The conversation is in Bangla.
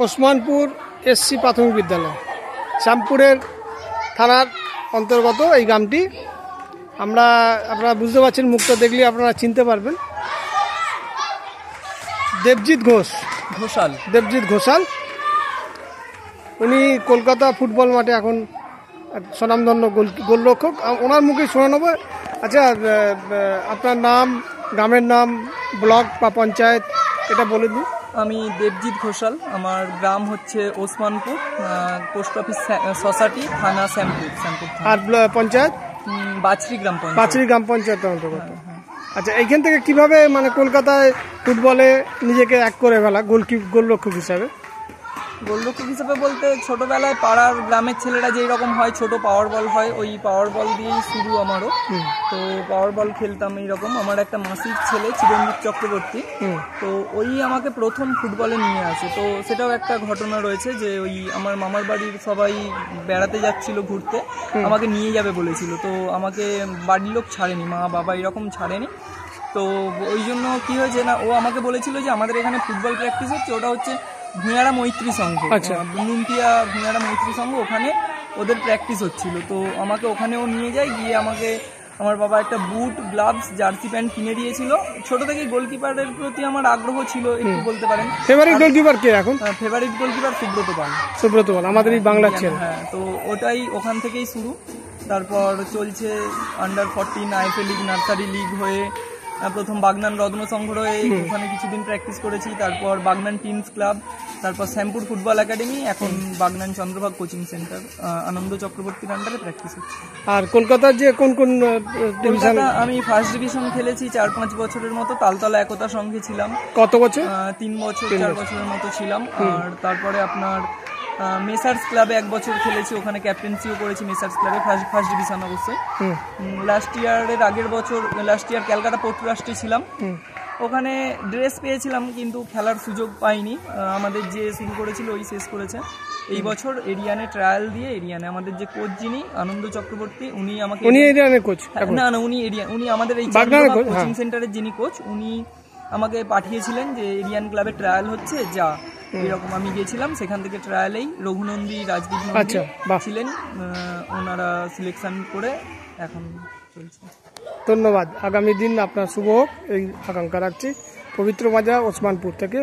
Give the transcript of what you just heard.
ওসমানপুর এসসি প্রাথমিক বিদ্যালয়, শ্যামপুরের থানার অন্তর্গত এই গ্রামটি। আপনারা বুঝতে পারছেন, মুখটা দেখলে আপনারা চিনতে পারবেন। দেবজিৎ ঘোষাল উনি কলকাতা ফুটবল মাঠে এখন স্বনামধন্য গোলরক্ষক। ওনার মুখে শোনা নেব। আচ্ছা, আপনার নাম, গ্রামের নাম, ব্লক বা পঞ্চায়েত এটা বলে দিন। আমি দেবজিৎ ঘোষাল, আমার গ্রাম হচ্ছে ওসমানপুর, পোস্ট অফিস সোসাইটি, থানা শ্যামপুর। আর পঞ্চায়েত বাছরি গ্রাম পঞ্চায়েত অন্তর্গত। আচ্ছা, এইখান থেকে কিভাবে মানে কলকাতায় ফুটবলে নিজেকে এক করে ফেলা গোলরক্ষক হিসাবে? গোলরক্ষক হিসেবে বলতে ছোটবেলায় পাড়ার গ্রামের ছেলেরা যেই রকম হয়, ছোট পাওয়ার বল হয়, ওই পাওয়ার বল দিয়েই শুরু আমারও। তো পাওয়ার বল খেলতাম এইরকম। আমার একটা মাসির ছেলে চিরঞ্জিত চক্রবর্তী, তো ওই আমাকে প্রথম ফুটবলে নিয়ে আসে। তো সেটাও একটা ঘটনা রয়েছে যে ওই আমার মামার বাড়ির সবাই বেড়াতে যাচ্ছিল ঘুরতে, আমাকে নিয়ে যাবে বলেছিল। তো আমাকে বাড়ির লোক ছাড়েনি, মা বাবা এরকম ছাড়েনি। তো ওই জন্য কি হয়েছে না, ও আমাকে বলেছিল যে আমাদের এখানে ফুটবল প্র্যাকটিস হচ্ছে, ওটা হচ্ছে ভূঁয়ারা মৈত্রী সংঘ, বুনুন্টিয়া ভূঁয়ারা মৈত্রী সংঘ, ওখানে ওদের প্র্যাকটিস হচ্ছিল। তো আমাকে ওখানেও নিয়ে যায়, গিয়ে আমাকে আমার বাবা একটা বুট, গ্লাভস, জার্সি প্যান্ট কিনে দিয়েছিল। ছোট থেকে গোলকিপারের প্রতি আমার আগ্রহ ছিল, একটু বলতে পারেন। ফেভারিট গোলকিপার কে এখন? ফেভারিট গোলকিপার সুব্রত পাল, আমাদের এই বাংলার ছেলে। হ্যাঁ, তো ওটাই ওখান থেকেই শুরু। তারপর চলছে under 14 IFA league, nursery league হয়ে প্রথম বাগনান রত্ন সংঘ হয়ে ওখানে কিছুদিন প্র্যাকটিস করেছি। তারপর বাগনান টিমস ক্লাব, তারপর শ্যামপুর ফুটবল একাডেমি, এখন বাগনান চন্দ্রভাগ কোচিং সেন্টার, আনন্দ চক্রবর্তীর আন্ডারে প্র্যাকটিস হচ্ছে। আর কলকাতার যে কোন ডিভিশন? আমি ফার্স্ট ডিভিশন খেলেছি 4-5 বছরের মতো। তালতলা একতা সংঘে ছিলাম। কত বছর? 3 বছর 4 বছরের মতো ছিলাম। আর তারপরে আপনার মেসার্স ক্লাবে 1 বছর খেলেছি, ওখানে ক্যাপ্টেন্সিও করেছি মেসার্স ক্লাবে, ফার্স্ট ডিভিশন অবশ্যই। লাস্ট ইয়ার ক্যালকাটা পোর্ট ট্রাস্টে ছিলাম, ওখানে ড্রেস পেয়েছিলাম কিন্তু খেলার সুযোগ পাইনি। আমাদের যে শুরু করেছিল ওই শেষ করেছে। এই বছর এরিয়ানে ট্রায়াল দিয়ে, এরিয়ানে আমাদের যে কোচ যিনি আনন্দ চক্রবর্তী, উনি এরিয়ানের কোচ না, উনি আমাদের এই কোচিং সেন্টারের যিনি কোচ, উনি আমাকে পাঠিয়েছিলেন যে এরিয়ান ক্লাবে ট্রায়াল হচ্ছে, যা এরকম। আমি গিয়েছিলাম, সেখান থেকে ট্রায়ালেই রঘুনন্দী, রাজদীপ নন্দী ছিলেন, ওনারা সিলেকশন করে এখন চলছে। ধন্যবাদ। আগামী দিন আপনার শুভ হোক এই আকাঙ্ক্ষা রাখছি। পবিত্র বাজার ওসমানপুর থেকে